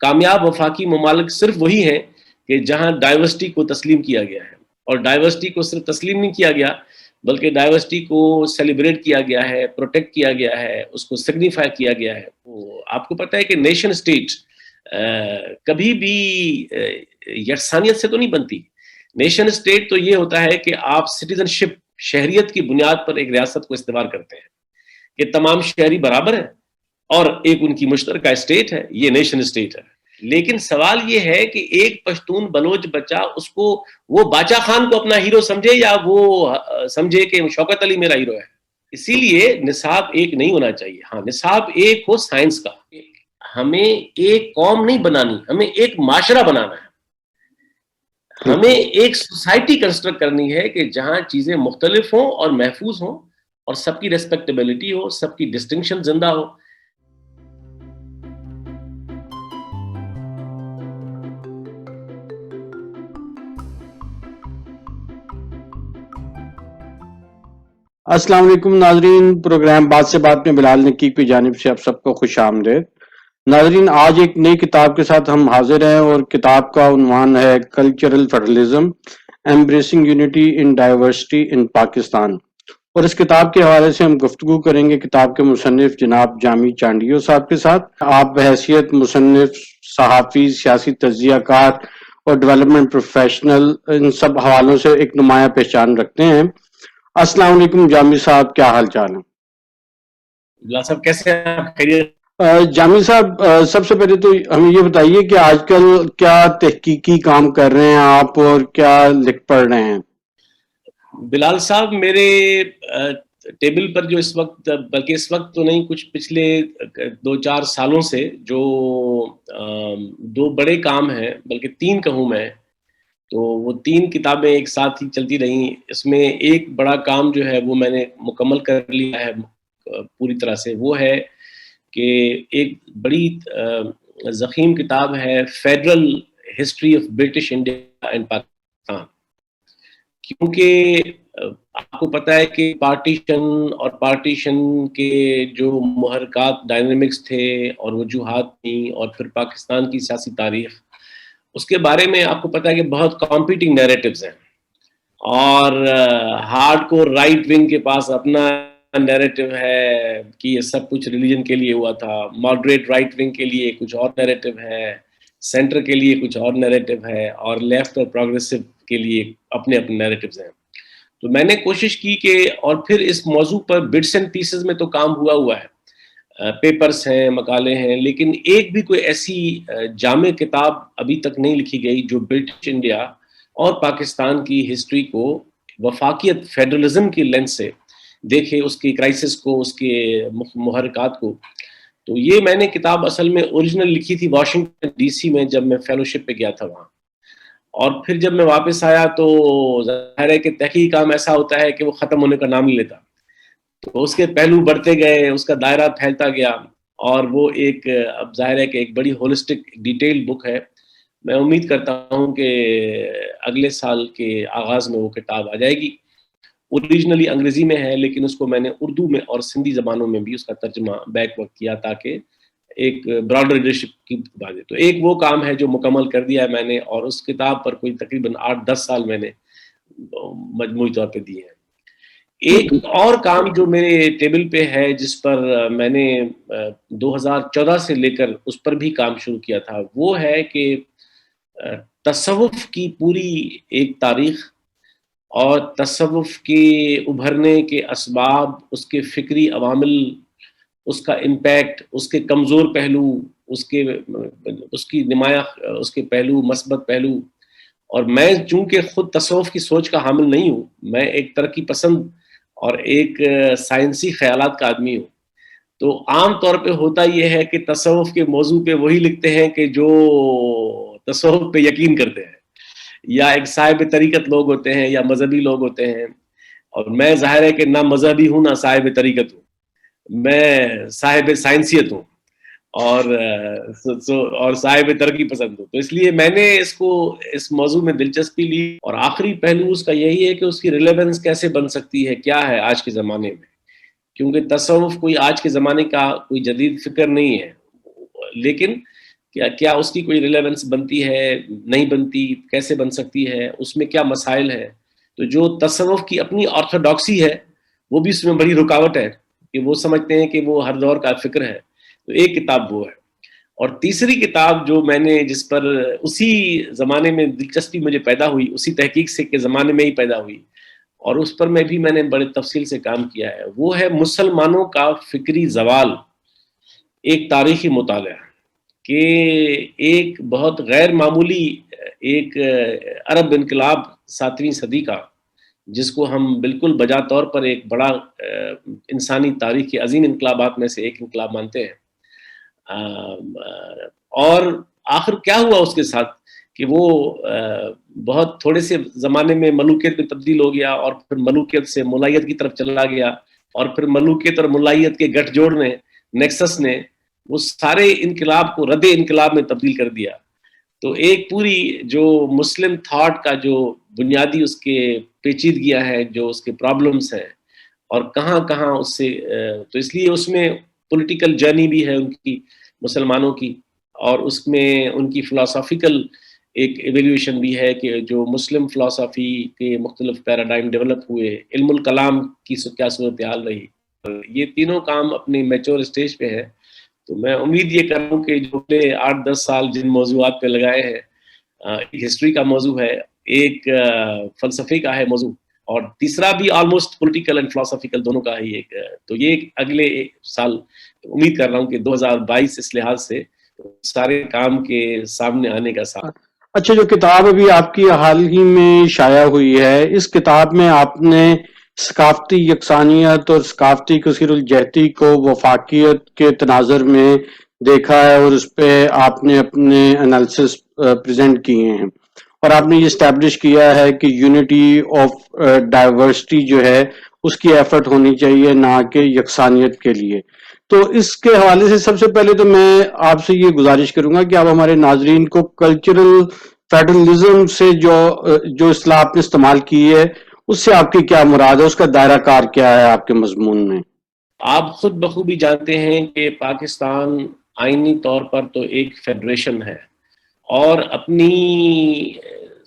کامیاب وفاقی ممالک صرف وہی ہیں کہ جہاں ڈائیورسٹی کو تسلیم کیا گیا ہے، اور ڈائیورسٹی کو صرف تسلیم نہیں کیا گیا بلکہ ڈائیورسٹی کو سیلیبریٹ کیا گیا ہے، پروٹیکٹ کیا گیا ہے، اس کو سگنیفائی کیا گیا ہے۔ آپ کو پتہ ہے کہ نیشن اسٹیٹ کبھی بھی یکسانیت سے تو نہیں بنتی۔ نیشن اسٹیٹ تو یہ ہوتا ہے کہ آپ سٹیزن شپ، شہریت کی بنیاد پر ایک ریاست کو استوار کرتے ہیں کہ تمام شہری برابر ہیں اور ایک ان کی مشترکہ اسٹیٹ ہے، یہ نیشن اسٹیٹ ہے۔ لیکن سوال یہ ہے کہ ایک پشتون بلوچ بچہ اس کو وہ باچا خان کو اپنا ہیرو سمجھے یا وہ سمجھے کہ شوکت علی میرا ہیرو ہے۔ اسی لیے نصاب ایک نہیں ہونا چاہیے، ہاں نصاب ایک ہو سائنس کا۔ ہمیں ایک قوم نہیں بنانی، ہمیں ایک معاشرہ بنانا ہے، ہمیں ایک سوسائٹی کنسٹرکٹ کرنی ہے کہ جہاں چیزیں مختلف ہوں اور محفوظ ہوں اور سب کی ریسپیکٹیبلٹی ہو، سب کی ڈسٹنکشن زندہ ہو۔ السلام علیکم ناظرین، پروگرام بات سے بات میں بلال نقیق کی جانب سے آپ سب کو خوش آمدید۔ ناظرین، آج ایک نئی کتاب کے ساتھ ہم حاضر ہیں اور کتاب کا عنوان ہے cultural federalism ایمبریسنگ unity in diversity in Pakistan, اور اس کتاب کے حوالے سے ہم گفتگو کریں گے کتاب کے مصنف جناب جامی چانڈیو صاحب کے ساتھ۔ آپ بحیثیت مصنف، صحافی، سیاسی تجزیہ کار اور ڈیولپمنٹ پروفیشنل ان سب حوالوں سے ایک نمایاں پہچان رکھتے ہیں۔ السلام علیکم جامی صاحب، کیا حال چال ہے؟ بلال صاحب کیسے ہیں آپ؟ خیریت؟ جامی صاحب، سب سے پہلے تو ہمیں یہ بتائیے کہ آج کل کیا تحقیقی کام کر رہے ہیں آپ اور کیا لکھ پڑھ رہے ہیں؟ بلال صاحب، میرے ٹیبل پر جو اس وقت، بلکہ اس وقت تو نہیں، کچھ پچھلے 2-4 سالوں سے جو 2 بڑے کام ہیں، بلکہ 3 کہوں میں، تو وہ 3 کتابیں ایک ساتھ ہی چلتی رہیں۔ اس میں ایک بڑا کام جو ہے وہ میں نے مکمل کر لیا ہے پوری طرح سے، وہ ہے کہ ایک بڑی ضخیم کتاب ہے federal history of British India and Pakistan, کیونکہ آپ کو پتہ ہے کہ پارٹیشن کے جو محرکات، ڈائنامکس تھے اور وجوہات تھیں، اور پھر پاکستان کی سیاسی تاریخ، اس کے بارے میں آپ کو پتہ ہے کہ بہت کمپیٹنگ نیریٹیوز ہیں، اور ہارڈ کور رائٹ ونگ کے پاس اپنا نیریٹو ہے کہ یہ سب کچھ ریلیجن کے لیے ہوا تھا، ماڈریٹ رائٹ ونگ کے لیے کچھ اور نیریٹو ہے، سینٹر کے لیے کچھ اور نیریٹو ہے، اور لیفٹ اور پروگریسو کے لیے اپنے اپنے نیریٹوز ہیں۔ تو میں نے کوشش کی کہ، اور پھر اس موضوع پر بٹس اینڈ پیسز میں تو کام ہوا ہے، پیپرز ہیں، مقالے ہیں، لیکن ایک بھی کوئی ایسی جامع کتاب ابھی تک نہیں لکھی گئی جو برٹش انڈیا اور پاکستان کی ہسٹری کو وفاقیت، فیڈرلزم کی لینس سے دیکھے، اس کی کرائسس کو، اس کے محرکات کو۔ تو یہ میں نے کتاب اصل میں اوریجنل لکھی تھی واشنگٹن ڈی سی میں، جب میں فیلوشپ پہ گیا تھا وہاں، اور پھر جب میں واپس آیا تو ظاہر ہے کہ تحقیقی کام ایسا ہوتا ہے کہ وہ ختم ہونے کا نام نہیں لیتا، تو اس کے پہلو بڑھتے گئے، اس کا دائرہ پھیلتا گیا، اور وہ ایک، اب ظاہر ہے کہ ایک بڑی ہولسٹک ڈیٹیل بک ہے۔ میں امید کرتا ہوں کہ اگلے سال کے آغاز میں وہ کتاب آ جائے گی۔ اوریجنلی انگریزی میں ہے، لیکن اس کو میں نے اردو میں اور سندھی زبانوں میں بھی اس کا ترجمہ بیک وقت کیا تاکہ ایک براڈر ریڈرشپ کی بات ہے۔ تو ایک وہ کام ہے جو مکمل کر دیا ہے میں نے، اور اس کتاب پر کوئی تقریباً 8-10 سال میں نے مجموعی طور پہ دیے ہیں۔ ایک اور کام جو میرے ٹیبل پہ ہے، جس پر میں نے 2014 سے لے کر اس پر بھی کام شروع کیا تھا، وہ ہے کہ تصوف کی پوری ایک تاریخ اور تصوف کے ابھرنے کے اسباب، اس کے فکری عوامل، اس کا امپیکٹ، اس کے کمزور پہلو، اس کی نمایاں اس کے پہلو، مثبت پہلو۔ اور میں چونکہ خود تصوف کی سوچ کا حامل نہیں ہوں، میں ایک ترقی پسند اور ایک سائنسی خیالات کا آدمی ہوں، تو عام طور پہ ہوتا یہ ہے کہ تصوف کے موضوع پہ وہی لکھتے ہیں کہ جو تصوف پہ یقین کرتے ہیں، یا ایک صاحب طریقت لوگ ہوتے ہیں، یا مذہبی لوگ ہوتے ہیں، اور میں ظاہر ہے کہ نہ مذہبی ہوں نہ صاحب طریقت ہوں، میں صاحب سائنسیت ہوں، اور صاحب ترقی پسند ہوں۔ تو اس لیے میں نے اس موضوع میں دلچسپی لی، اور آخری پہلو اس کا یہی ہے کہ اس کی ریلیونس کیسے بن سکتی ہے، کیا ہے آج کے زمانے میں، کیونکہ تصوف کوئی آج کے زمانے کا کوئی جدید فکر نہیں ہے، لیکن کیا اس کی کوئی ریلیونس بنتی ہے, نہیں بنتی, کیسے بن سکتی ہے, اس میں کیا مسائل ہیں. تو جو تصوف کی اپنی آرتھوڈاکسی ہے وہ بھی اس میں بڑی رکاوٹ ہے کہ وہ سمجھتے ہیں کہ وہ ہر دور کا فکر ہے. تو ایک کتاب وہ ہے. اور تیسری کتاب جو میں نے جس پر اسی زمانے میں دلچسپی مجھے پیدا ہوئی, اسی تحقیق سے کے زمانے میں ہی پیدا ہوئی, اور اس پر میں نے بڑے تفصیل سے کام کیا ہے, وہ ہے مسلمانوں کا فکری زوال, ایک تاریخی مطالعہ. کہ ایک بہت غیر معمولی ایک عرب انقلاب 7ویں صدی کا, جس کو ہم بالکل بجا طور پر ایک بڑا انسانی تاریخ کے عظیم انقلابات میں سے ایک انقلاب مانتے ہیں. اور آخر کیا ہوا اس کے ساتھ کہ وہ بہت تھوڑے سے زمانے میں ملوکیت میں تبدیل ہو گیا, اور پھر ملوکیت سے ملائیت کی طرف چلا گیا, اور پھر ملوکیت اور ملائیت کے گٹھ جوڑ نے, نیکسس نے, وہ سارے انقلاب کو رد انقلاب میں تبدیل کر دیا. تو ایک پوری جو مسلم تھاٹ کا جو بنیادی اس کے پیچیدگیاں ہے, جو اس کے پرابلمس ہیں, اور کہاں کہاں اس سے, تو اس لیے اس میں پولیٹیکل جرنی بھی ہے ان کی, مسلمانوں کی, اور اس میں ان کی فلاسافیکل ایک ایویلیویشن بھی ہے کہ جو مسلم فلاسفی کے مختلف پیراڈائم ڈیولپ ہوئے, علم الکلام کی کیا صورتحال رہی. یہ تینوں کام اپنی میچور اسٹیج پہ ہے. تو میں امید یہ کروں کہ جو 8-10 سال جن موضوعات پہ لگائے ہیں, ایک ہسٹری کا موضوع ہے, ایک فلسفے کا ہے موضوع, اور تیسرا بھی آلموسٹ پولیٹیکل اینڈ فلاسفیکل دونوں کا ہی ایک. تو یہ اگلے سال امید کر رہا ہوں کہ 2022 اس لحاظ سے سارے کام کے سامنے آنے کا ساتھ. اچھا, جو کتاب ابھی آپ کی حال ہی میں شائع ہوئی ہے, اس کتاب میں آپ نے ثقافتی یکسانیت اور ثقافتی کثیر الجہتی کو وفاقیت کے تناظر میں دیکھا ہے, اور اس پہ آپ نے اپنے انالیسس پریزنٹ کیے ہیں, اور آپ نے یہ اسٹیبلش کیا ہے کہ یونٹی آف ڈائیورسٹی جو ہے اس کی ایفرٹ ہونی چاہیے, نہ کہ یکسانیت کے لیے. تو اس کے حوالے سے سب سے پہلے تو میں آپ سے یہ گزارش کروں گا کہ آپ ہمارے ناظرین کو کلچرل فیڈرلزم سے جو اصطلاح آپ نے استعمال کی ہے, اس سے آپ کی کیا مراد ہے, اس کا دائرہ کار کیا ہے آپ کے مضمون میں؟ آپ خود بخوبی جانتے ہیں کہ پاکستان آئینی طور پر تو ایک فیڈریشن ہے, اور اپنی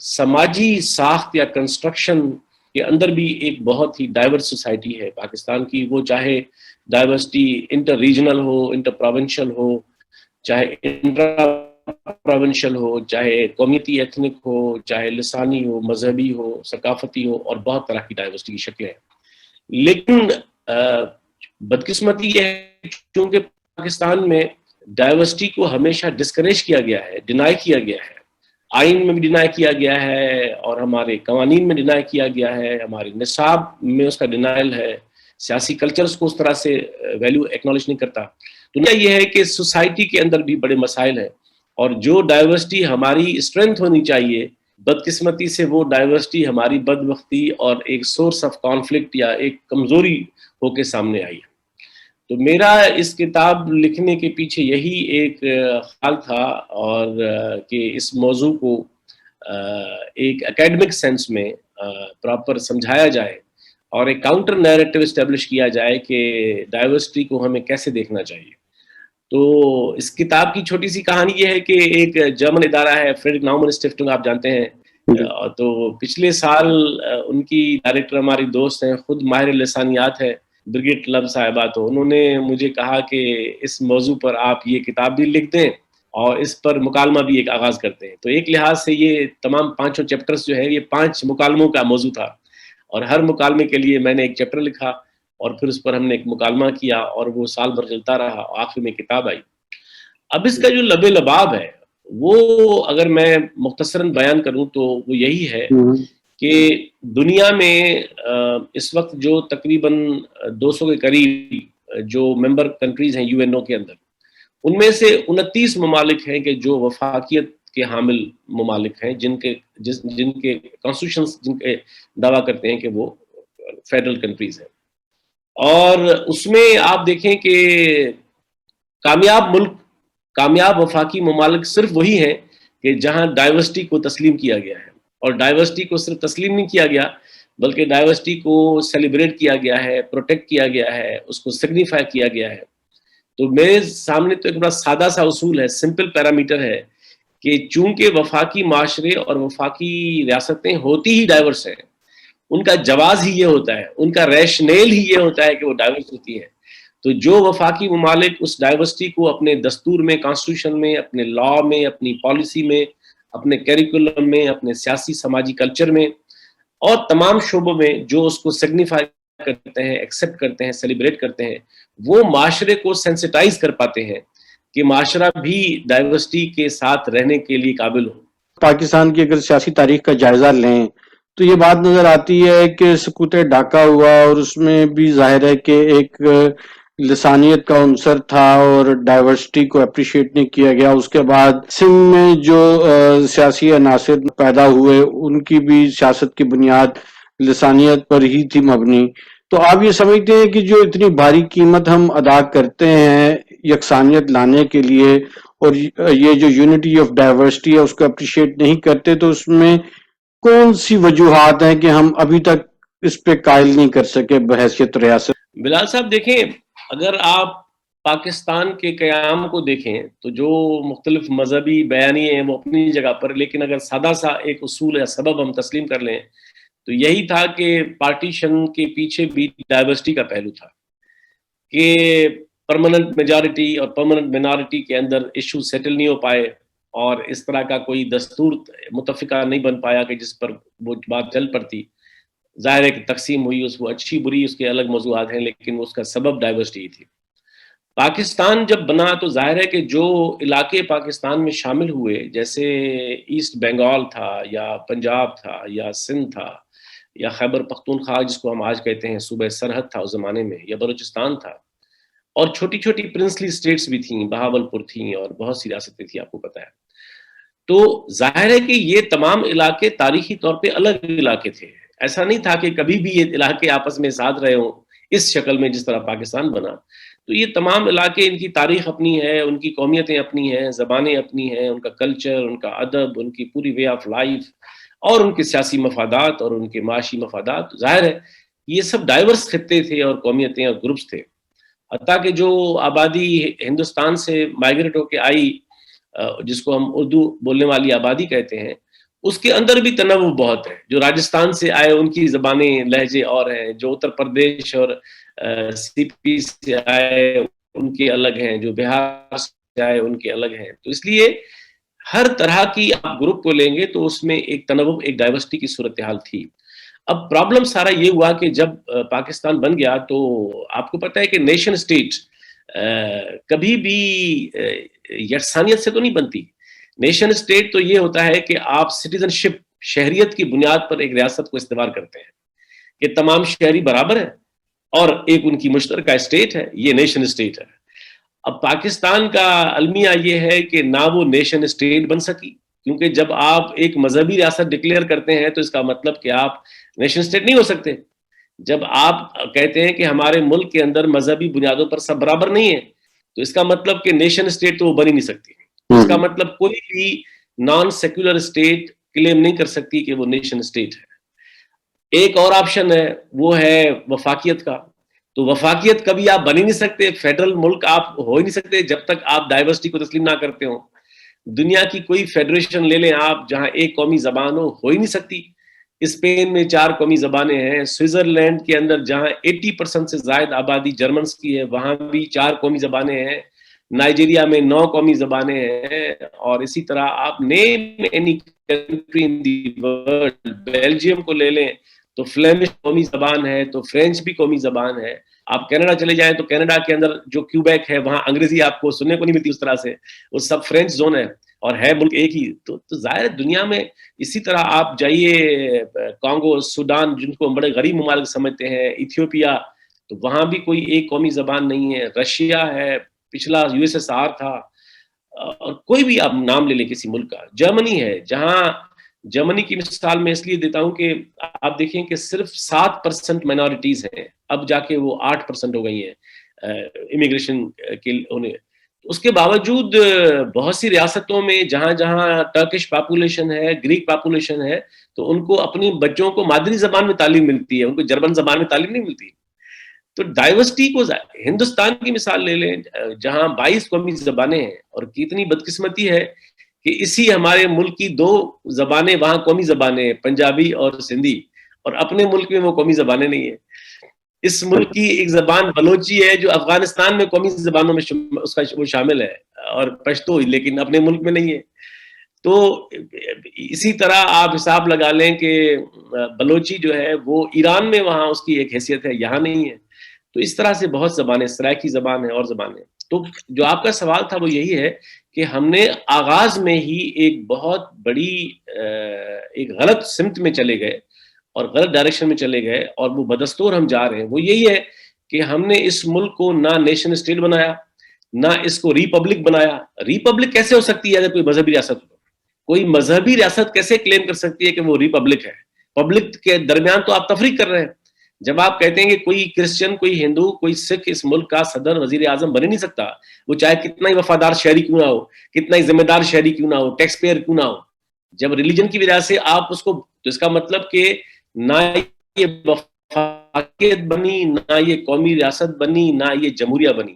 سماجی ساخت یا کنسٹرکشن کے اندر بھی ایک بہت ہی ڈائیورس سوسائٹی ہے پاکستان کی. وہ چاہے ڈائیورسٹی انٹر ریجنل ہو, انٹر پروونشل ہو, چاہے انٹرا پروونشل ہو, چاہے قومیتی ایتھنک ہو, چاہے لسانی ہو, مذہبی ہو, ثقافتی ہو, اور بہت طرح کی ڈائیورسٹی کی شکلیں ہیں. لیکن بدقسمتی یہ ہے کیونکہ پاکستان میں ڈائیورسٹی کو ہمیشہ ڈسکریج کیا گیا ہے, ڈینائی کیا گیا ہے, آئین میں بھی ڈینائی کیا گیا ہے, اور ہمارے قوانین میں ڈینائی کیا گیا ہے, ہمارے نصاب میں اس کا ڈینائل ہے, سیاسی کلچرز کو اس طرح سے ویلیو ایکنالج نہیں کرتا. دنیا یہ ہے کہ سوسائٹی کے اندر بھی بڑے مسائل ہیں, اور جو ڈائیورسٹی ہماری اسٹرینتھ ہونی چاہیے, بدقسمتی سے وہ ڈائیورسٹی ہماری بدبختی اور ایک سورس آف کانفلکٹ یا ایک کمزوری ہو کے سامنے آئی ہے. تو میرا اس کتاب لکھنے کے پیچھے یہی ایک خیال تھا, اور کہ اس موضوع کو ایک اکیڈمک سینس میں پراپر سمجھایا جائے, اور ایک کاؤنٹر نیریٹو اسٹیبلش کیا جائے کہ ڈائیورسٹی کو ہمیں کیسے دیکھنا چاہیے. تو اس کتاب کی چھوٹی سی کہانی یہ ہے کہ ایک جرمن ادارہ ہے فریڈرک ناؤمن اسٹفٹنگ, آپ جانتے ہیں. تو پچھلے سال ان کی ڈائریکٹر ہماری دوست ہیں, خود ماہر لسانیات ہے, برگٹ لب صاحبہ. تو انہوں نے مجھے کہا کہ اس موضوع پر آپ یہ کتاب بھی لکھ دیں, اور اس پر مکالمہ بھی ایک آغاز کرتے ہیں. تو ایک لحاظ سے یہ تمام 5 چیپٹرز جو ہے یہ 5 مکالموں کا موضوع تھا, اور ہر مکالمے کے لیے میں نے ایک چیپٹر لکھا, اور پھر اس پر ہم نے ایک مکالمہ کیا, اور وہ سال بھر چلتا رہا, آخر میں کتاب آئی. اب اس کا جو لب لباب ہے وہ اگر میں مختصراً بیان کروں تو وہ یہی ہے کہ دنیا میں اس وقت جو تقریباً 200 کے قریب جو ممبر کنٹریز ہیں یو این او کے اندر, ان میں سے 29 ممالک ہیں کہ جو وفاقیت کے حامل ممالک ہیں, جن کے کانسٹیٹیوشنز جن کے دعویٰ کرتے ہیں کہ وہ فیڈرل کنٹریز ہیں. اور اس میں آپ دیکھیں کہ کامیاب وفاقی ممالک صرف وہی ہیں کہ جہاں ڈائیورسٹی کو تسلیم کیا گیا ہے, اور ڈائیورسٹی کو صرف تسلیم نہیں کیا گیا بلکہ ڈائیورسٹی کو سیلیبریٹ کیا گیا ہے, پروٹیکٹ کیا گیا ہے, اس کو سگنیفائی کیا گیا ہے. تو میرے سامنے تو ایک بڑا سادہ سا اصول ہے، سمپل پیرامیٹر ہے کہ چونکہ وفاقی معاشرے اور وفاقی ریاستیں ہوتی ہی ڈائیورس ہیں، ان کا جواز ہی یہ ہوتا ہے، ان کا ریشنیل ہی یہ ہوتا ہے کہ وہ ڈائیورس ہوتی ہے. تو جو وفاقی ممالک اس ڈائیورسٹی کو اپنے دستور میں، کانسٹیٹیوشن میں، اپنے لا میں، اپنی پالیسی میں، اپنے کیریکولم میں، اپنے سیاسی سماجی کلچر میں اور تمام شعبوں میں جو اس کو سگنیفائی کرتے ہیں، ایکسیپٹ کرتے ہیں، سیلیبریٹ کرتے ہیں، وہ معاشرے کو سینسٹائز کر پاتے ہیں کہ معاشرہ بھی ڈائیورسٹی کے ساتھ رہنے کے لیے قابل ہو. پاکستان کی اگر سیاسی تاریخ کا جائزہ لیں تو یہ بات نظر آتی ہے کہ سقوط ڈھاکہ ہوا اور اس میں بھی ظاہر ہے کہ ایک لسانیت کا عنصر تھا اور ڈائیورسٹی کو اپریشیٹ نہیں کیا گیا. اس کے بعد سندھ میں جو سیاسی عناصر پیدا ہوئے ان کی بھی سیاست کی بنیاد لسانیت پر ہی تھی مبنی. تو آپ یہ سمجھتے ہیں کہ جو اتنی بھاری قیمت ہم ادا کرتے ہیں یکسانیت لانے کے لیے اور یہ جو یونٹی آف ڈائیورسٹی ہے اس کو اپریشیٹ نہیں کرتے، تو اس میں کون سی وجوہات ہیں کہ ہم ابھی تک اس پہ قائل نہیں کر سکے بحیثیت ریاست؟ بلال صاحب دیکھیں، اگر آپ پاکستان کے قیام کو دیکھیں تو جو مختلف مذہبی بیانیے ہیں وہ اپنی جگہ پر، لیکن اگر سادہ سا ایک اصول یا سبب ہم تسلیم کر لیں تو یہی تھا کہ پارٹیشن کے پیچھے بھی ڈائیورسٹی کا پہلو تھا کہ پرماننٹ میجارٹی اور پرماننٹ مینارٹی کے اندر ایشو سیٹل نہیں ہو پائے اور اس طرح کا کوئی دستور متفقہ نہیں بن پایا کہ جس پر وہ بات چل پڑتی. ظاہر ہے کہ تقسیم ہوئی، اس کو اچھی بری اس کے الگ موضوعات ہیں، لیکن اس کا سبب ڈائیورسٹی تھی. پاکستان جب بنا تو ظاہر ہے کہ جو علاقے پاکستان میں شامل ہوئے، جیسے ایسٹ بنگال تھا یا پنجاب تھا یا سندھ تھا یا خیبر پختونخوا جس کو ہم آج کہتے ہیں صوبہ سرحد تھا اس زمانے میں، یا بلوچستان تھا، اور چھوٹی چھوٹی پرنسلی اسٹیٹس بھی تھیں، بہاولپور تھیں اور بہت سی ریاستیں تھیں، آپ کو پتہ ہے. تو ظاہر ہے کہ یہ تمام علاقے تاریخی طور پہ الگ علاقے تھے. ایسا نہیں تھا کہ کبھی بھی یہ علاقے آپس میں ساتھ رہے ہوں اس شکل میں جس طرح پاکستان بنا. تو یہ تمام علاقے، ان کی تاریخ اپنی ہے، ان کی قومیتیں اپنی ہیں، زبانیں اپنی ہیں، ان کا کلچر، ان کا ادب، ان کی پوری وے آف لائف اور ان کے سیاسی مفادات اور ان کے معاشی مفادات. ظاہر ہے یہ سب ڈائیورس خطے تھے اور قومیتیں اور گروپس تھے. حتیٰ کہ جو آبادی ہندوستان سے مائیگریٹ ہو کے آئی، جس کو ہم اردو بولنے والی آبادی کہتے ہیں، اس کے اندر بھی تنوع بہت ہے. جو راجستھان سے آئے ان کی زبانیں، لہجے اور ہیں، جو اتر پردیش اور سی پی سے آئے ان کے الگ ہیں، جو بہار سے آئے ان کے الگ ہیں. تو اس لیے ہر طرح کی آپ گروپ کو لیں گے تو اس میں ایک تنوع، ایک ڈائیورسٹی کی صورتحال تھی. اب پرابلم سارا یہ ہوا کہ جب پاکستان بن گیا تو آپ کو پتہ ہے کہ نیشن اسٹیٹ کبھی بھی یکسانیت سے تو نہیں بنتی. نیشن اسٹیٹ تو یہ ہوتا ہے کہ آپ سٹیزن شپ، شہریت کی بنیاد پر ایک ریاست کو استوار کرتے ہیں کہ تمام شہری برابر ہیں اور ایک ان کی مشترکہ اسٹیٹ ہے، یہ نیشن اسٹیٹ ہے. اب پاکستان کا المیہ یہ ہے کہ نہ وہ نیشن اسٹیٹ بن سکی، کیونکہ جب آپ ایک مذہبی ریاست ڈکلیئر کرتے ہیں تو اس کا مطلب کہ آپ نیشن اسٹیٹ نہیں ہو سکتے. جب آپ کہتے ہیں کہ ہمارے ملک کے اندر مذہبی بنیادوں پر سب برابر نہیں ہے تو اس کا مطلب کہ نیشن اسٹیٹ تو وہ بن ہی نہیں سکتی. اس کا مطلب کوئی بھی نان سیکولر اسٹیٹ کلیم نہیں کر سکتی کہ وہ نیشن اسٹیٹ ہے. ایک اور آپشن ہے، وہ ہے وفاقیت کا. تو وفاقیت کبھی آپ بن ہی نہیں سکتے، فیڈرل ملک آپ ہو ہی نہیں سکتے جب تک آپ ڈائیورسٹی کو تسلیم نہ کرتے ہوں. دنیا کی کوئی فیڈریشن لے لیں آپ جہاں ایک قومی زبان ہو ہی نہیں سکتی. اسپین میں 4 قومی زبانیں ہیں، سوئٹزرلینڈ کے اندر جہاں 80% سے زائد آبادی جرمنز کی ہے وہاں بھی 4 قومی زبانیں ہیں، نائجیریا میں 9 قومی زبانیں ہیں، اور اسی طرح آپ name any country in the world, Belgium کو لے لیں تو فلیمش قومی زبان ہے، تو فرینچ بھی قومی زبان ہے. آپ کینیڈا چلے جائیں تو کینیڈا کے اندر جو کیوبیک ہے وہاں انگریزی آپ کو سننے کو نہیں ملتی اس طرح سے، وہ سب فرینچ زون ہے اور ہے ملک ایک ہی. تو ظاہر دنیا میں اسی طرح آپ جائیے کانگو، سوڈان جن کو ہم بڑے غریب ممالک سمجھتے ہیں، ایتھیوپیا، تو وہاں بھی کوئی ایک قومی زبان نہیں ہے. رشیا ہے، پچھلا USSR تھا، اور کوئی بھی آپ نام لے لیں کسی ملک کا. جرمنی ہے، جہاں جرمنی کی مثال میں اس لیے دیتا ہوں کہ آپ دیکھیں کہ صرف 7% مائنورٹیز ہیں، اب جا کے وہ 8% ہو گئی ہیں امیگریشن کے ہونے. اس کے باوجود بہت سی ریاستوں میں جہاں جہاں ٹرکش پاپولیشن ہے، گریک پاپولیشن ہے، تو ان کو اپنی بچوں کو مادری زبان میں تعلیم ملتی ہے، ان کو جرمن زبان میں تعلیم نہیں ملتی. تو ڈائیورسٹی کو, ہندوستان کی مثال لے لیں جہاں 22 قومی زبانیں ہیں, اور کتنی بدقسمتی ہے کہ اسی ہمارے ملک کی 2 زبانیں وہاں قومی زبانیں ہیں, پنجابی اور سندھی, اور اپنے ملک میں وہ قومی زبانیں نہیں ہیں. اس ملک کی ایک زبان بلوچی ہے جو افغانستان میں قومی زبانوں میں اس کا وہ شامل ہے, اور پشتو, لیکن اپنے ملک میں نہیں ہے. تو اسی طرح آپ حساب لگا لیں کہ بلوچی جو ہے وہ ایران میں وہاں اس کی ایک حیثیت ہے, یہاں نہیں ہے. تو اس طرح سے بہت زبانیں, سرائکی زبان ہے اور زبانیں. تو جو آپ کا سوال تھا وہ یہی ہے کہ ہم نے آغاز میں ہی ایک بہت بڑی ایک غلط سمت میں چلے گئے اور غلط ڈائریکشن میں چلے گئے, اور وہ بدستور ہم جا رہے ہیں. وہ یہی ہے کہ ہم نے اس ملک کو نہ نیشن اسٹیٹ بنایا, نہ اس کو ریپبلک بنایا. ریپبلک کیسے ہو سکتی ہے اگر کوئی مذہبی ریاست ہو؟ کوئی مذہبی ریاست کیسے کلیم کر سکتی ہے کہ وہ ریپبلک ہے؟ پبلک کے درمیان تو آپ تفریق کر رہے ہیں. جب آپ کہتے ہیں کہ کوئی کرسچن, کوئی ہندو, کوئی سکھ اس ملک کا صدر, وزیر اعظم بن ہی نہیں سکتا, وہ چاہے کتنا ہی وفادار شہری کیوں نہ ہو, کتنا ہی ذمہ دار شہری کیوں نہ ہو, ٹیکس پیئر کیوں نہ ہو. جب ریلیجن کی وجہ سے آپ اس کو, تو اس کا مطلب کہ نہ یہ وفاقیت بنی, نہ یہ قومی ریاست بنی, نہ یہ جمہوریہ بنی.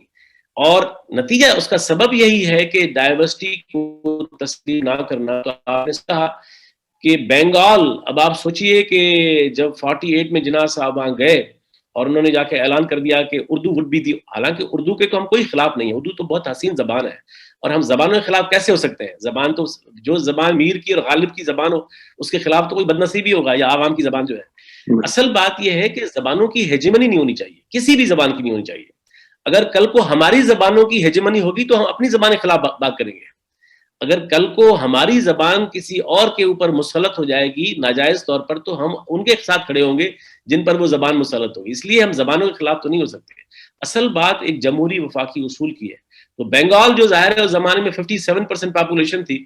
اور نتیجہ اس کا سبب یہی ہے کہ ڈائیورسٹی کو تسلیم نہ کرنا. تو آپ نے کہا کہ بنگال, اب آپ سوچئے کہ جب 48 میں جناح صاحب وہاں گئے اور انہوں نے جا کے اعلان کر دیا کہ اردو وڈ بی دی, حالانکہ اردو کے تو ہم کوئی خلاف نہیں ہے, اردو تو بہت حسین زبان ہے, اور ہم زبانوں کے خلاف کیسے ہو سکتے ہیں؟ زبان تو, جو زبان میر کی اور غالب کی زبان ہو اس کے خلاف تو کوئی بدنصیبی ہوگا, یا عوام کی زبان جو ہے. اصل بات یہ ہے کہ زبانوں کی ہیجمنی نہیں ہونی چاہیے, کسی بھی زبان کی نہیں ہونی چاہیے. اگر کل کو ہماری زبانوں کی ہیجمنی ہوگی تو ہم اپنی زبان کے خلاف بات کریں گے. اگر کل کو ہماری زبان کسی اور کے اوپر مسلط ہو جائے گی ناجائز طور پر, تو ہم ان کے ساتھ کھڑے ہوں گے جن پر وہ زبان مسلط ہوگی. اس لیے ہم زبانوں کے خلاف تو نہیں ہو سکتے. اصل بات ایک جمہوری وفاقی اصول کی ہے. تو بنگال جو ظاہر ہے اس زمانے میں 57% پاپولیشن تھی,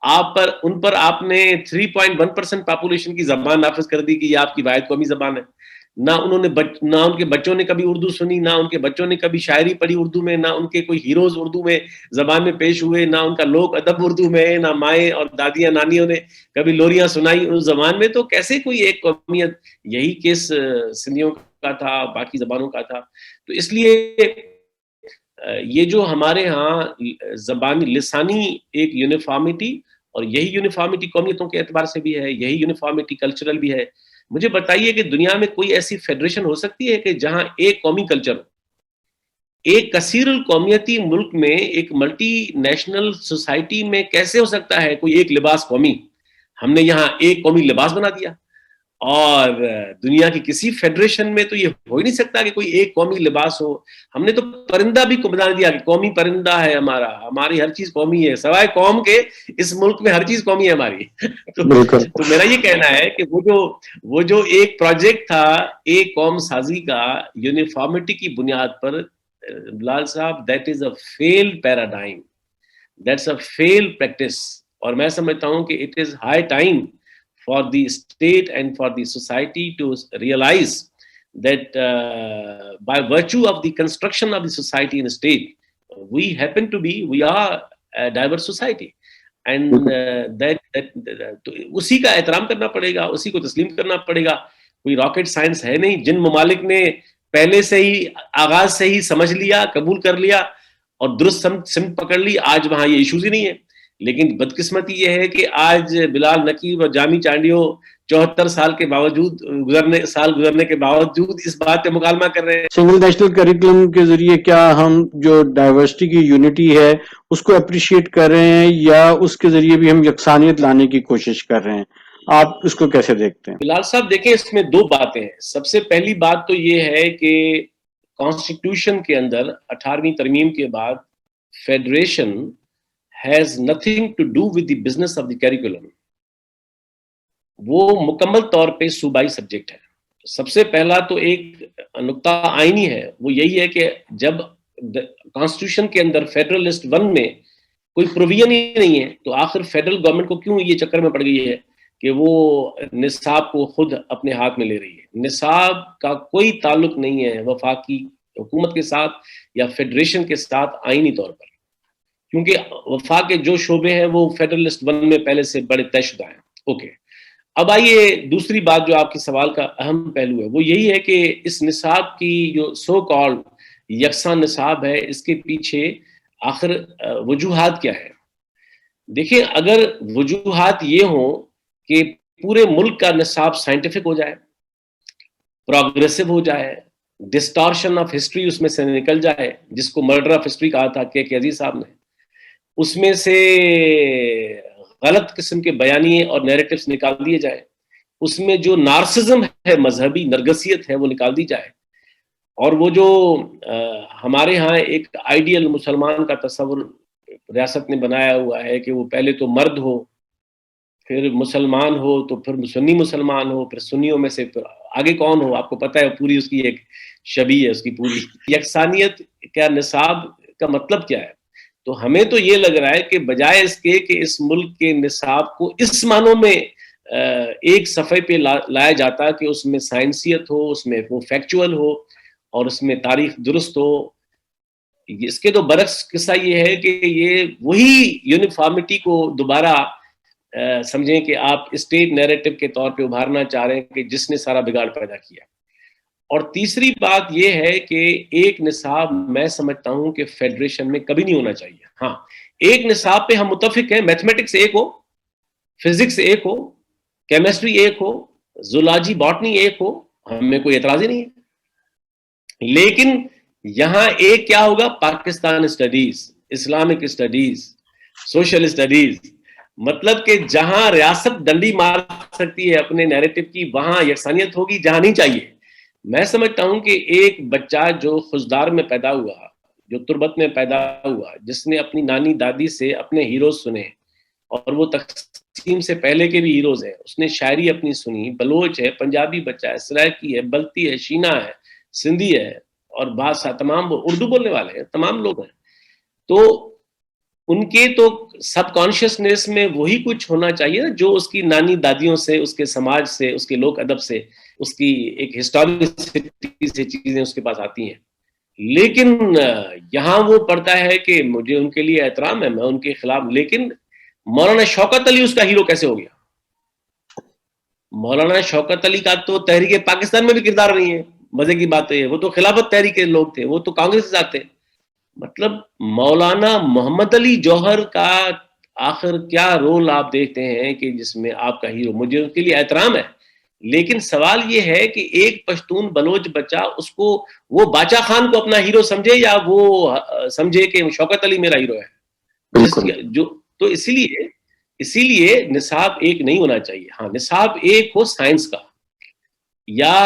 ان پر آپ نے 3.1% پاپولیشن کی زبان نافذ کر دی کہ یہ آپ کی واحد قومی زبان ہے. نہ ان کے بچوں نے کبھی اردو سنی, نہ ان کے بچوں نے کبھی شاعری پڑھی اردو میں, نہ ان کے کوئی ہیروز اردو میں زبان میں پیش ہوئے, نہ ان کا لوک ادب اردو میں, نہ مائیں اور دادیاں نانیوں نے کبھی لوریاں سنائی اس زبان میں. تو کیسے کوئی ایک قومیت, یہی کیس سندھیوں کا تھا, باقی زبانوں کا تھا. تو اس لیے یہ جو ہمارے ہاں زبانی لسانی ایک یونیفارمٹی, اور یہی یونیفارمٹی قومیتوں کے اعتبار سے بھی ہے, یہی یونیفارمٹی کلچرل بھی ہے. مجھے بتائیے کہ دنیا میں کوئی ایسی فیڈریشن ہو سکتی ہے کہ جہاں ایک قومی کلچر ہو؟ ایک کثیر القومیتی ملک میں, ایک ملٹی نیشنل سوسائٹی میں کیسے ہو سکتا ہے کوئی ایک لباس قومی؟ ہم نے یہاں ایک قومی لباس بنا دیا, اور دنیا کی کسی فیڈریشن میں تو یہ ہو ہی نہیں سکتا کہ کوئی ایک قومی لباس ہو. ہم نے تو پرندہ بھی بنا دیا کہ قومی پرندہ ہے ہمارا, ہماری ہر چیز قومی ہے, سوائے قوم کے اس ملک میں ہر چیز قومی ہے ہماری. تو میرا یہ کہنا ہے کہ وہ جو ایک پروجیکٹ تھا ایک قوم سازی کا یونیفارمٹی کی بنیاد پر, بلال صاحب, that is a field paradigm, that's a field practice. اور میں سمجھتا ہوں کہ it is high time for the state and for the society to realize that by virtue of the construction of the society and the state, we are a diverse society, and اسی کا احترام کرنا پڑے گا, اسی کو تسلیم کرنا پڑے گا. کوئی راکٹ سائنس ہے نہیں. جن ممالک نے پہلے سے ہی آغاز سے ہی سمجھ لیا, قبول کر لیا اور درست سمت پکڑ لی, آج وہاں یہ ایشوز ہی نہیں ہے. لیکن بدقسمتی یہ ہے کہ آج بلال نقیب اور جامی چانڈیو 74 سال گزرنے کے باوجود اس بات پہ مکالمہ کر رہے ہیں. سنگل نیشنل کریکولم کے ذریعے کیا ہم جو ڈائیورسٹی کی یونٹی ہے اس کو اپریشیٹ کر رہے ہیں, یا اس کے ذریعے بھی ہم یکسانیت لانے کی کوشش کر رہے ہیں؟ آپ اس کو کیسے دیکھتے ہیں؟ بلال صاحب دیکھیں, اس میں 2 باتیں ہیں. سب سے پہلی بات تو یہ ہے کہ کانسٹیٹیوشن کے اندر 18ویں ترمیم کے بعد federation has nothing to do with the business of the curriculum. وہ مکمل طور پہ صوبائی سبجیکٹ ہے. سب سے پہلا تو ایک نقطہ آئینی ہے, وہ یہی ہے کہ جب کانسٹیٹیوشن کے اندر فیڈرل لسٹ 1 میں کوئی پروویژن ہی نہیں ہے, تو آخر فیڈرل گورنمنٹ کو کیوں یہ چکر میں پڑ گئی ہے کہ وہ نصاب کو خود اپنے ہاتھ میں لے رہی ہے؟ نصاب کا کوئی تعلق نہیں ہے وفاقی حکومت کے ساتھ یا فیڈریشن کے ساتھ آئینی طور پر, کیونکہ وفاق کے جو شعبے ہیں وہ فیڈرل لسٹ 1 میں پہلے سے بڑے طے شدہ ہیں. اوکے, اب آئیے دوسری بات جو آپ کے سوال کا اہم پہلو ہے وہ یہی ہے کہ اس نصاب کی جو سو کالڈ یکساں نصاب ہے اس کے پیچھے آخر وجوہات کیا ہے؟ دیکھیں، اگر وجوہات یہ ہوں کہ پورے ملک کا نصاب سائنٹیفک ہو جائے، پروگریسو ہو جائے، ڈسٹارشن آف ہسٹری اس میں سے نکل جائے، جس کو مرڈر آف ہسٹری کہا تھا کے عزیز صاحب نے، اس میں سے غلط قسم کے بیانیے اور نیریٹوز نکال دیے جائے، اس میں جو نارسزم ہے، مذہبی نرگسیت ہے، وہ نکال دی جائے، اور وہ جو ہمارے ہاں ایک آئیڈیل مسلمان کا تصور ریاست نے بنایا ہوا ہے کہ وہ پہلے تو مرد ہو، پھر مسلمان ہو، تو پھر سنی مسلمان ہو، پھر سنیوں میں سے پھر آگے کون ہو، آپ کو پتہ ہے پوری اس کی ایک شبیہ ہے اس کی پوری یکسانیت کا نصاب کا مطلب کیا ہے؟ تو ہمیں تو یہ لگ رہا ہے کہ بجائے اس کے کہ اس ملک کے نصاب کو اس معنوں میں ایک صفحے پہ لایا جاتا کہ اس میں سائنسیت ہو، اس میں وہ فیکچول ہو، اور اس میں تاریخ درست ہو، اس کے تو برعکس قصہ یہ ہے کہ یہ وہی یونیفارمٹی کو دوبارہ سمجھیں کہ آپ اسٹیٹ نیریٹو کے طور پہ ابھارنا چاہ رہے ہیں کہ جس نے سارا بگاڑ پیدا کیا۔ اور تیسری بات یہ ہے کہ ایک نصاب میں سمجھتا ہوں کہ فیڈریشن میں کبھی نہیں ہونا چاہیے۔ ہاں، ایک نصاب پہ ہم متفق ہیں، میتھمیٹکس ایک ہو، فزکس ایک ہو، کیمسٹری ایک ہو، زولاجی باٹنی ایک ہو، ہمیں کوئی اعتراض ہی نہیں ہے، لیکن یہاں ایک کیا ہوگا؟ Pakistan studies, Islamic studies, social studies, مطلب کہ جہاں ریاست ڈنڈی مار سکتی ہے اپنے نیریٹو کی، وہاں یکسانیت ہوگی، جہاں نہیں چاہیے۔ میں سمجھتا ہوں کہ ایک بچہ جو خزدار میں پیدا ہوا، جو تربت میں پیدا ہوا، جس نے اپنی نانی دادی سے اپنے ہیروز سنے، اور وہ تقسیم سے پہلے کے بھی ہیروز ہیں، اس نے شاعری اپنی سنی، بلوچ ہے، پنجابی بچہ ہے، سرائکی ہے، بلتی ہے، شینا ہے، سندھی ہے، اور بعض تمام اردو بولنے والے ہیں، تمام لوگ ہیں، تو ان کے تو سب کانشیسنیس میں وہی کچھ ہونا چاہیے جو اس کی نانی دادیوں سے، اس کے سماج سے، اس کے لوک ادب سے، اس کی ایک ہسٹوریسٹی سے چیزیں اس کے پاس آتی ہیں۔ لیکن یہاں وہ پڑھتا ہے کہ مجھے ان کے لیے احترام ہے، میں ان کے خلاف، لیکن مولانا شوکت علی اس کا ہیرو کیسے ہو گیا؟ مولانا شوکت علی کا تو تحریک پاکستان میں بھی کردار نہیں ہے۔ مزے کی بات ہے، وہ تو خلافت تحریک کے لوگ تھے، وہ تو کانگریس کے ساتھ تھے۔ مطلب مولانا محمد علی جوہر کا آخر کیا رول آپ دیکھتے ہیں کہ جس میں آپ کا ہیرو، مجھے ان کے لیے احترام ہے، لیکن سوال یہ ہے کہ ایک پشتون بلوچ بچہ اس کو، وہ باچا خان کو اپنا ہیرو سمجھے یا وہ سمجھے کہ شوکت علی میرا ہیرو ہے؟ جو تو اسی لیے نصاب ایک نہیں ہونا چاہیے۔ ہاں، نصاب ایک ہو سائنس کا، یا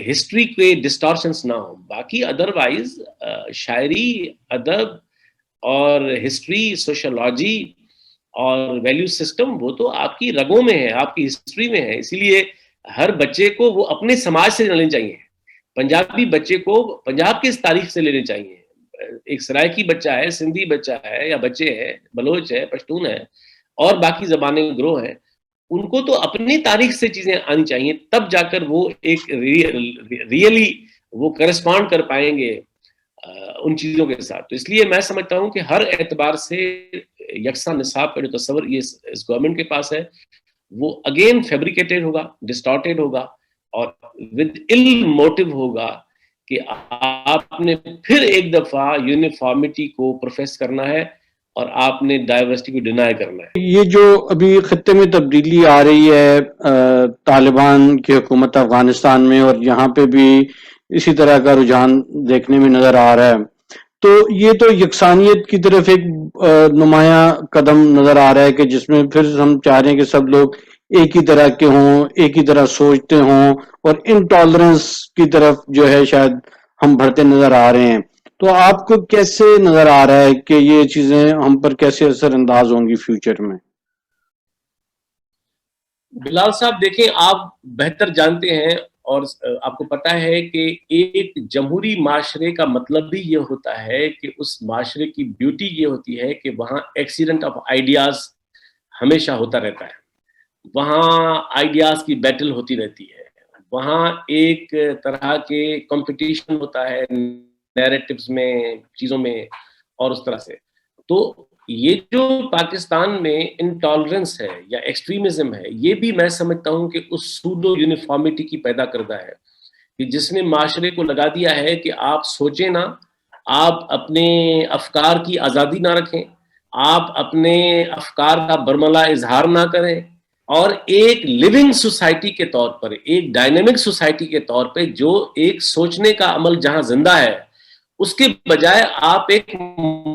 ہسٹری کے ڈسٹارشنس نہ ہو، باقی ادروائز شاعری، ادب اور ہسٹری، سوشولوجی اور ویلیو سسٹم، وہ تو آپ کی رگوں میں ہے، آپ کی ہسٹری میں ہے، اسی لیے ہر بچے کو وہ اپنے سماج سے لینے چاہیے۔ پنجابی بچے کو پنجاب کی اس تاریخ سے لینے چاہیے، ایک سرائکی بچہ ہے، سندھی بچہ ہے، یا بچے ہے، بلوچ ہے، پشتون ہے، اور باقی زبانیں گروہ ہیں، ان کو تو اپنی تاریخ سے چیزیں آنی چاہیے، تب جا کر وہ ایک ریئلی وہ کرسپونڈ کر پائیں گے ان چیزوں کے ساتھ۔ تو اس لیے میں سمجھتا ہوں کہ ہر اعتبار سے یکساں نصاب کا جو تصور یہ اس گورنمنٹ کے پاس ہے، وہ اگین فیبریکیٹڈ ہوگا، ڈسٹارٹیڈ ہوگا، اور ود علم موٹو ہوگا کہ آپ نے پھر ایک دفعہ یونیفارمٹی کو پروفیس کرنا ہے، اور آپ نے ڈائیورسٹی کو ڈینائی کرنا ہے۔ یہ جو ابھی خطے میں تبدیلی آ رہی ہے طالبان کی حکومت افغانستان میں، اور یہاں پہ بھی اسی طرح کا رجحان دیکھنے میں نظر آ رہا ہے، تو یہ تو یکسانیت کی طرف ایک نمایاں قدم نظر آ رہا ہے کہ جس میں پھر ہم چاہ رہے ہیں کہ سب لوگ ایک ہی طرح کے ہوں، ایک ہی طرح سوچتے ہوں، اور انٹالرنس کی طرف جو ہے شاید ہم بڑھتے نظر آ رہے ہیں۔ تو آپ کو کیسے نظر آ رہا ہے کہ یہ چیزیں ہم پر کیسے اثر انداز ہوں گی فیوچر میں؟ بلال صاحب دیکھیں، آپ بہتر جانتے ہیں، اور آپ کو پتا ہے کہ ایک جمہوری معاشرے کا مطلب بھی یہ ہوتا ہے کہ اس معاشرے کی بیوٹی یہ ہوتی ہے کہ وہاں ایکسیڈنٹ آف آئیڈیاز ہمیشہ ہوتا رہتا ہے، وہاں آئیڈیاز کی بیٹل ہوتی رہتی ہے، وہاں ایک طرح کے کمپٹیشن ہوتا ہے نیریٹوز میں، چیزوں میں، اور اس طرح سے۔ تو یہ جو پاکستان میں انٹالرنس ہے یا ایکسٹریمزم ہے، یہ بھی میں سمجھتا ہوں کہ اس سوڈو یونیفارمٹی کی پیدا کردہ ہے، کہ جس نے معاشرے کو لگا دیا ہے کہ آپ سوچیں نہ، آپ اپنے افکار کی آزادی نہ رکھیں، آپ اپنے افکار کا برملا اظہار نہ کریں، اور ایک لیونگ سوسائٹی کے طور پر، ایک ڈائنامک سوسائٹی کے طور پہ جو ایک سوچنے کا عمل جہاں زندہ ہے، اس کے بجائے آپ ایک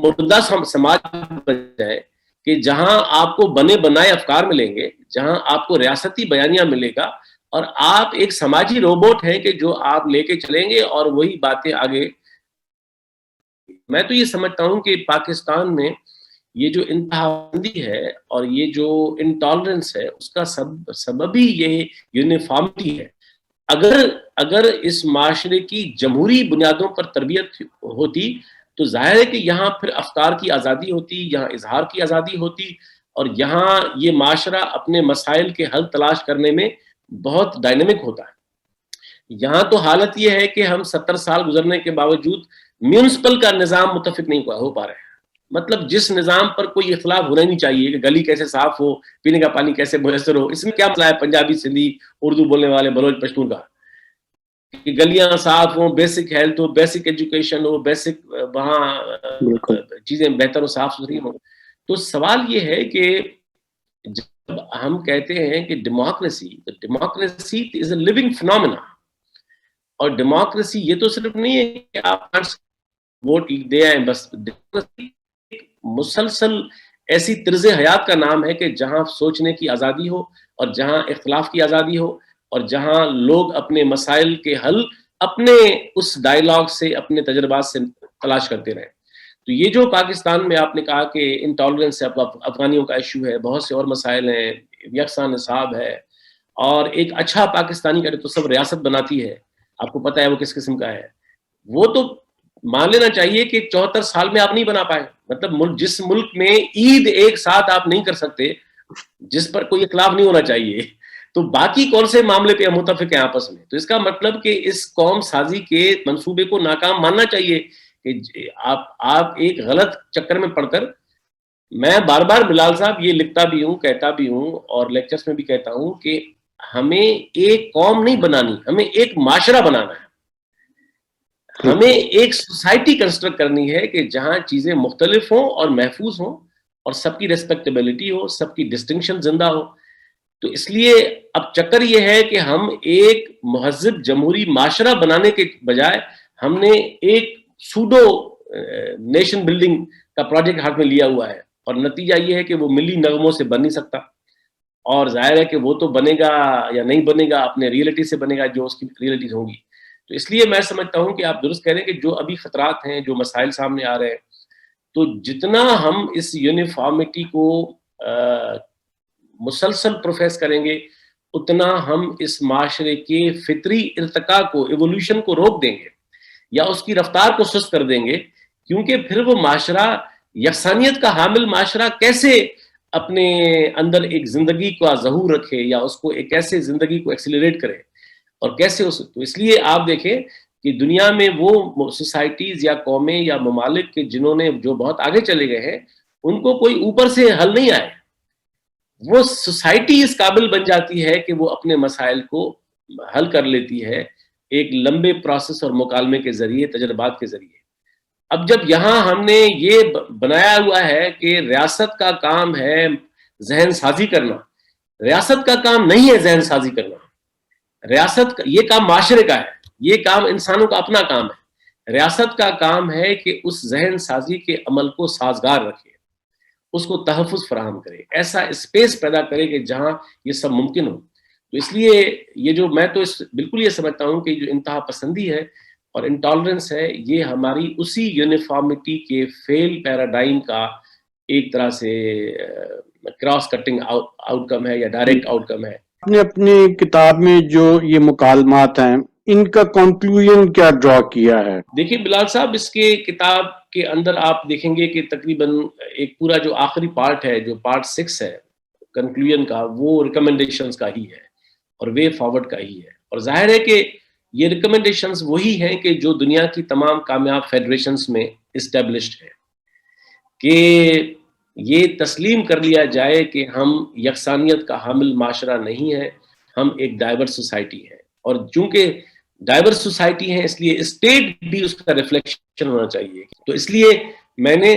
مردہ سماج بن جائے کہ جہاں آپ کو بنے بنائے افکار ملیں گے، جہاں آپ کو ریاستی بیانیہ ملے گا، اور آپ ایک سماجی روبوٹ ہیں کہ جو آپ لے کے چلیں گے اور وہی باتیں آگے. میں تو یہ سمجھتا ہوں کہ پاکستان میں یہ جو انتہا پسندی ہے اور یہ جو انٹالرنس ہے، اس کا سبب ہی یہ یونیفارمٹی ہے. اگر اس معاشرے کی جمہوری بنیادوں پر تربیت ہوتی تو ظاہر ہے کہ یہاں پھر افکار کی آزادی ہوتی، یہاں اظہار کی آزادی ہوتی، اور یہاں یہ معاشرہ اپنے مسائل کے حل تلاش کرنے میں بہت ڈائنامک ہوتا ہے. یہاں تو حالت یہ ہے کہ ہم 70 سال گزرنے کے باوجود میونسپل کا نظام متفق نہیں ہو پا رہے ہیں. مطلب جس نظام پر کوئی اختلاف ہونا ہی نہیں چاہیے، کہ گلی کیسے صاف ہو، پینے کا پانی کیسے میسر ہو، اس میں کیا مسئلہ ہے پنجابی، سندھی، اردو بولنے والے، بلوچ، پشتون کا، کہ گلیاں صاف ہوں، بیسک ہیلتھ ہو، بیسک ایجوکیشن ہو، بیسک وہاں بالکل چیزیں بہتر ہو، صاف ستھری ہوں. تو سوال یہ ہے کہ جب ہم کہتے ہیں کہ democracy is a living phenomena, اور ڈیموکریسی یہ تو صرف نہیں ہے کہ آپ ووٹ دے آئیں بس. ڈیموکریسی مسلسل ایسی طرز حیات کا نام ہے کہ جہاں سوچنے کی آزادی ہو، اور جہاں اختلاف کی آزادی ہو، اور جہاں لوگ اپنے مسائل کے حل اپنے اس ڈائیلاگ سے، اپنے تجربات سے تلاش کرتے رہیں. تو یہ جو پاکستان میں آپ نے کہا کہ انٹالرنس ہے، افغانیوں کا ایشو ہے، بہت سے اور مسائل ہیں، یکساں نصاب ہے، اور ایک اچھا پاکستانی کا تو سب ریاست بناتی ہے، آپ کو پتہ ہے وہ کس قسم کا ہے. وہ تو مان لینا چاہیے کہ 74 سال میں آپ نہیں بنا پائے. مطلب جس ملک میں عید ایک ساتھ آپ نہیں کر سکتے، جس پر کوئی اختلاف نہیں ہونا چاہیے، تو باقی کون سے معاملے پہ متفق ہیں آپس میں؟ تو اس کا مطلب کہ اس قوم سازی کے منصوبے کو ناکام ماننا چاہیے، کہ آپ ایک غلط چکر میں پڑ کر. میں بار بار بلال صاحب یہ لکھتا بھی ہوں، کہتا بھی ہوں، اور لیکچرز میں بھی کہتا ہوں کہ ہمیں ایک قوم نہیں بنانی، ہمیں ایک معاشرہ بنانا ہے. ہمیں ایک سوسائٹی کنسٹرکٹ کرنی ہے کہ جہاں چیزیں مختلف ہوں اور محفوظ ہوں، اور سب کی ریسپیکٹیبلٹی ہو، سب کی ڈسٹنکشن زندہ ہو. تو اس لیے اب چکر یہ ہے کہ ہم ایک مہذب جمہوری معاشرہ بنانے کے بجائے ہم نے ایک سوڈو نیشن بلڈنگ کا پروجیکٹ ہاتھ میں لیا ہوا ہے، اور نتیجہ یہ ہے کہ وہ ملی نغموں سے بن نہیں سکتا. اور ظاہر ہے کہ وہ تو بنے گا یا نہیں بنے گا، اپنے ریئلٹی سے بنے گا جو اس کی ریئلٹیز ہوں گی. تو اس لیے میں سمجھتا ہوں کہ آپ درست کہہ رہے ہیں کہ جو ابھی خطرات ہیں، جو مسائل سامنے آ رہے ہیں، تو جتنا ہم اس یونیفارمٹی کو مسلسل پروفیس کریں گے، اتنا ہم اس معاشرے کے فطری ارتقاء کو، ایوولوشن کو روک دیں گے، یا اس کی رفتار کو سست کر دیں گے. کیونکہ پھر وہ معاشرہ، یکسانیت کا حامل معاشرہ، کیسے اپنے اندر ایک زندگی کا ظہور رکھے، یا اس کو ایک ایسے زندگی کو ایکسیلریٹ کرے، اور کیسے تو اس لیے آپ دیکھیں کہ دنیا میں وہ سوسائٹیز یا قومیں یا ممالک کے جنہوں نے جو بہت آگے چلے گئے ہیں، ان کو کوئی اوپر سے حل نہیں آئے. وہ سوسائٹی اس قابل بن جاتی ہے کہ وہ اپنے مسائل کو حل کر لیتی ہے ایک لمبے پروسیس اور مکالمے کے ذریعے، تجربات کے ذریعے. اب جب یہاں ہم نے یہ بنایا ہوا ہے کہ ریاست کا کام ہے ذہن سازی کرنا، ریاست کا کام نہیں ہے ذہن سازی کرنا. ریاست یہ کام معاشرے کا ہے، یہ کام انسانوں کا اپنا کام ہے. ریاست کا کام ہے کہ اس ذہن سازی کے عمل کو سازگار رکھے، اس کو تحفظ فراہم کرے، ایسا اسپیس پیدا کرے کہ جہاں یہ سب ممکن ہو. تو اس لیے یہ جو میں تو بالکل یہ سمجھتا ہوں کہ جو انتہا پسندی ہے اور انٹالرنس ہے، یہ ہماری اسی یونیفارمٹی کے فیل پیراڈائم کا ایک طرح سے کراس کٹنگ آؤٹ کم ہے، یا ڈائریکٹ آؤٹ کم ہے. آپ نے اپنی کتاب میں جو یہ مکالمات ہیں، ان کا کنکلوژن کیا ڈرا کیا ہے؟ دیکھیے بلال صاحب، اس کے کتاب کے اندر آپ دیکھیں گے کہ تقریباً ایک پورا جو آخری پارٹ ہے، جو پارٹ 6 ہے کنکلوژن کا، وہ ریکمنڈیشنز کا ہی ہے اور وے فارورڈ کا ہی ہے. اور ظاہر ہے کہ یہ ریکمنڈیشنز وہی ہیں کہ جو دنیا کی تمام کامیاب فیڈریشنز میں اسٹیبلشڈ ہیں، کہ یہ تسلیم کر لیا جائے کہ ہم یکسانیت کا حامل معاشرہ نہیں ہے، ہم ایک ڈائیورس سوسائٹی ہے، اور چونکہ ڈائیورس سوسائٹی ہے اس لیے اسٹیٹ بھی اس کا ریفلیکشن ہونا چاہیے. تو اس لیے میں نے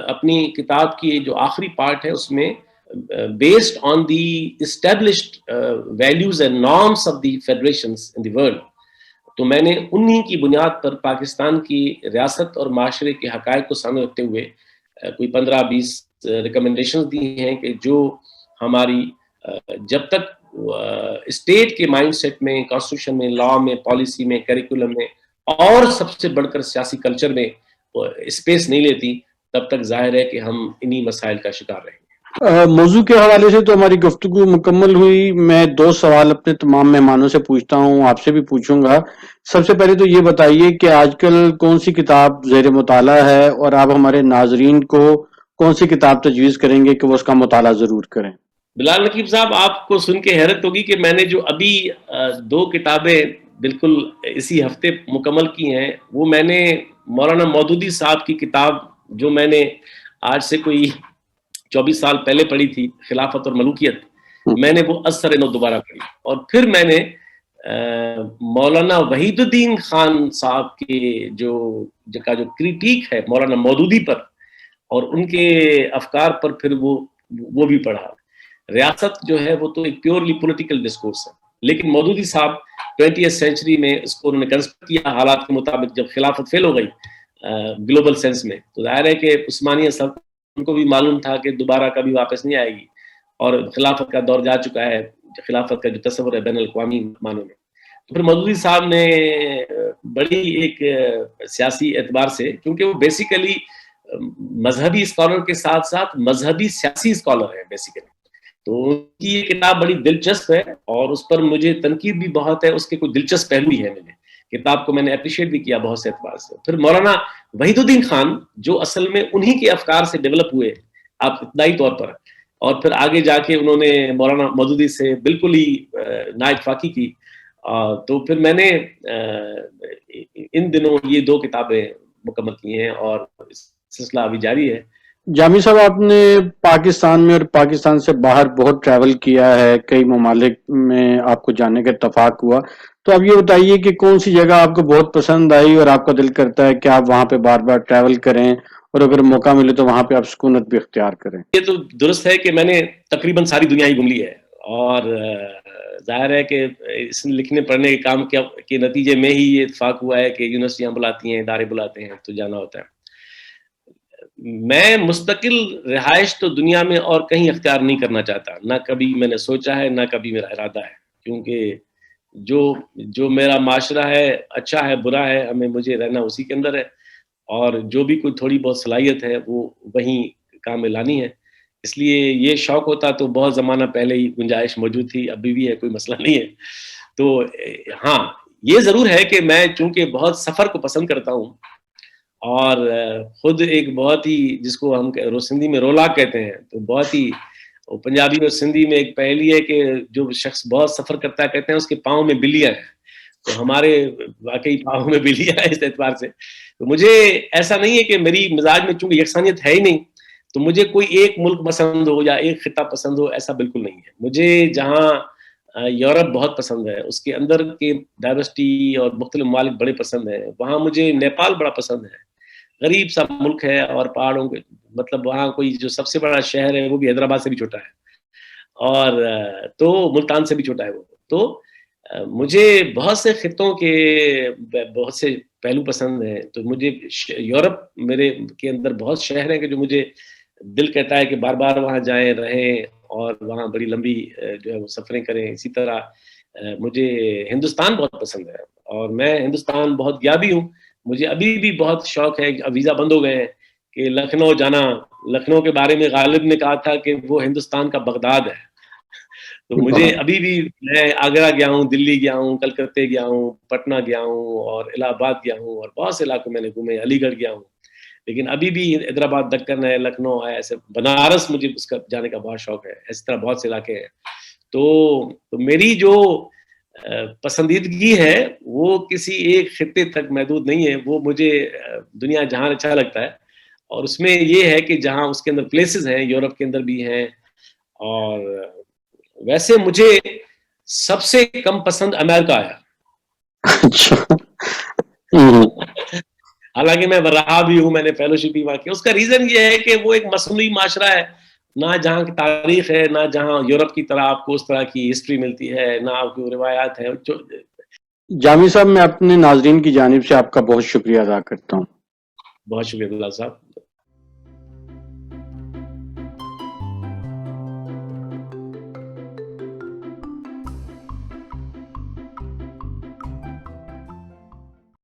اپنی کتاب کی جو آخری پارٹ ہے اس میں based on the established values and norms of the federations in the world، تو میں نے انہی کی بنیاد پر پاکستان کی ریاست اور معاشرے کے حقائق کو سامنے رکھتے ہوئے کوئی 15-20 ریکمنڈیشنز دی ہیں کہ جو ہماری جب تک اسٹیٹ کے مائنڈ سیٹ میں، کانسٹیٹیوشن میں، لا میں، پالیسی میں، کریکولم میں اور سب سے بڑھ کر سیاسی کلچر میں اسپیس نہیں لیتی، تب تک ظاہر ہے کہ ہم انہی مسائل کا شکار رہیں گے. موضوع کے حوالے سے تو ہماری گفتگو مکمل ہوئی. میں 2 سوال اپنے تمام مہمانوں سے پوچھتا ہوں، آپ سے بھی پوچھوں گا. سب سے پہلے تو یہ بتائیے کہ آج کل کون سی کتاب زیر مطالعہ ہے، اور آپ ہمارے ناظرین کو کون سی کتاب تجویز کریں گے کہ وہ اس کا مطالعہ ضرور کریں؟ بلال نقیب صاحب، آپ کو سن کے حیرت ہوگی کہ میں نے جو ابھی 2 کتابیں بالکل اسی ہفتے مکمل کی ہیں، وہ میں نے مولانا مودودی صاحب کی کتاب جو میں نے آج سے کوئی 24 سال پہلے پڑھی تھی، خلافت اور ملوکیت، میں نے وہ از سر نو دوبارہ پڑھی. اور پھر میں نے مولانا وحید الدین خان صاحب کے جو کریٹیک ہے مولانا مودودی پر اور ان کے افکار پر پھر وہ بھی پڑھا. ریاست جو ہے وہ تو ایک پیورلی پولیٹیکل ڈسکورس ہے، لیکن مودودی صاحب 20th سینچری میں اس کو انہوں نے کنسپٹ کیا حالات کے مطابق. جب خلافت فیل ہو گئی گلوبل سینس میں، تو ظاہر ہے کہ عثمانیہ سب ان کو بھی معلوم تھا کہ دوبارہ کبھی واپس نہیں آئے گی، اور خلافت کا دور جا چکا ہے، خلافت کا جو تصور ہے بین الاقوامی معنوں میں. تو پھر مودودی صاحب نے بڑی ایک سیاسی اعتبار سے، کیونکہ وہ بیسیکلی مذہبی اسکالر کے ساتھ ساتھ مذہبی سیاسی اسکالر ہے بیسیکلی، تو ان کی یہ کتاب بڑی دلچسپ ہے اور اس پر مجھے تنقید بھی بہت ہے. اس کے کوئی دلچسپ پہلو بھی ہے، میں نے کتاب کو میں نے اپریشیٹ بھی کیا بہت سے اعتبار سے. پھر مولانا وحید الدین خان جو اصل میں انہی کے افکار سے ڈیولپ ہوئے آپ ابتدائی طور پر، اور پھر آگے جا کے انہوں نے مولانا مودودی سے بالکل ہی نااتفاقی کی، تو پھر میں نے ان دنوں یہ 2 کتابیں مکمل کی ہیں اور سلسلہ ابھی جاری ہے. جامی صاحب، آپ نے پاکستان میں اور پاکستان سے باہر بہت ٹریول کیا ہے، کئی ممالک میں آپ کو جانے کا اتفاق ہوا، تو اب یہ بتائیے کہ کون سی جگہ آپ کو بہت پسند آئی اور آپ کا دل کرتا ہے کہ آپ وہاں پہ بار بار ٹریول کریں، اور اگر موقع ملے تو وہاں پہ آپ سکونت بھی اختیار کریں؟ یہ تو درست ہے کہ میں نے تقریباً ساری دنیا ہی گھوم لی ہے، اور ظاہر ہے کہ اس لکھنے پڑھنے کے کام کے نتیجے میں ہی یہ اتفاق ہوا ہے کہ یونیورسٹیاں بلاتی ہیں، ادارے بلاتے ہیں، تو جانا ہوتا ہے. میں مستقل رہائش تو دنیا میں اور کہیں اختیار نہیں کرنا چاہتا، نہ کبھی میں نے سوچا ہے، نہ کبھی میرا ارادہ ہے، کیونکہ جو میرا معاشرہ ہے، اچھا ہے برا ہے، مجھے رہنا اسی کے اندر ہے، اور جو بھی کوئی تھوڑی بہت صلاحیت ہے وہ وہیں کام میں لانی ہے. اس لیے یہ شوق ہوتا تو بہت زمانہ پہلے ہی گنجائش موجود تھی، ابھی بھی ہے، کوئی مسئلہ نہیں ہے. تو ہاں یہ ضرور ہے کہ میں چونکہ بہت سفر کو پسند کرتا ہوں، اور خود ایک بہت ہی جس کو ہم سندھی میں رولاک کہتے ہیں، تو بہت ہی پنجابی اور سندھی میں ایک پہلی ہے کہ جو شخص بہت سفر کرتا ہے کہتے ہیں اس کے پاؤں میں بلیاں ہیں، تو ہمارے واقعی پاؤں میں بلیاں ہیں اس اعتبار سے. تو مجھے ایسا نہیں ہے کہ میری مزاج میں چونکہ یکسانیت ہے ہی نہیں تو مجھے کوئی ایک ملک پسند ہو یا ایک خطہ پسند ہو، ایسا بالکل نہیں ہے. مجھے جہاں یورپ بہت پسند ہے، اس کے اندر کے ڈائیورسٹی اور مختلف ممالک بڑے پسند ہیں. وہاں مجھے نیپال بڑا پسند ہے، غریب سا ملک ہے اور پہاڑوں کے مطلب وہاں کوئی جو سب سے بڑا شہر ہے وہ بھی حیدرآباد سے بھی چھوٹا ہے، اور تو ملتان سے بھی چھوٹا ہے وہ. تو مجھے بہت سے خطوں کے بہت سے پہلو پسند ہیں. تو مجھے یورپ میرے کے اندر بہت شہر ہیں کہ جو مجھے دل کہتا ہے کہ بار بار وہاں جائیں، رہیں اور وہاں بڑی لمبی جو ہے وہ سفریں کریں. اسی طرح مجھے ہندوستان بہت پسند ہے اور میں ہندوستان بہت گیا بھی ہوں. مجھے ابھی بھی بہت شوق ہے، اب ویزا بند ہو گئے ہیں، کہ لکھنؤ جانا. لکھنؤ کے بارے میں غالب نے کہا تھا کہ وہ ہندوستان کا بغداد ہے. تو مجھے ابھی بھی، میں آگرہ گیا ہوں، دلی گیا ہوں، کلکتے گیا ہوں، پٹنہ گیا ہوں اور الہ آباد گیا ہوں اور بہت سے علاقوں میں نے گھومے، علی گڑھ گیا ہوں. لیکن ابھی بھی حیدرآباد، دکن ہے، لکھنؤ ہے، ایسے بنارس مجھے اس کا جانے کا بہت شوق ہے. اس طرح بہت سے علاقے ہیں. تو میری جو پسندیدگی ہے وہ کسی ایک خطے تک محدود نہیں ہے، وہ مجھے دنیا جہاں اچھا لگتا ہے. اور اس میں یہ ہے کہ جہاں اس کے اندر پلیسز ہیں، یورپ کے اندر بھی ہیں، اور ویسے مجھے سب سے کم پسند امریکہ آیا. اچھا. ہوں. حالانکہ میں رہا بھی ہوں، میں نے فیلوشپ بھی وہاں کی. اس کا ریزن یہ ہے کہ وہ ایک مصنوعی معاشرہ ہے، نہ جہاں کی تاریخ ہے، نہ جہاں یورپ کی طرح آپ کو اس طرح کی ہسٹری ملتی ہے، نہ آپ کو روایات ہیں. جامی صاحب، میں اپنے ناظرین کی جانب سے آپ کا بہت شکریہ ادا کرتا ہوں. بہت شکریہ اللہ صاحب.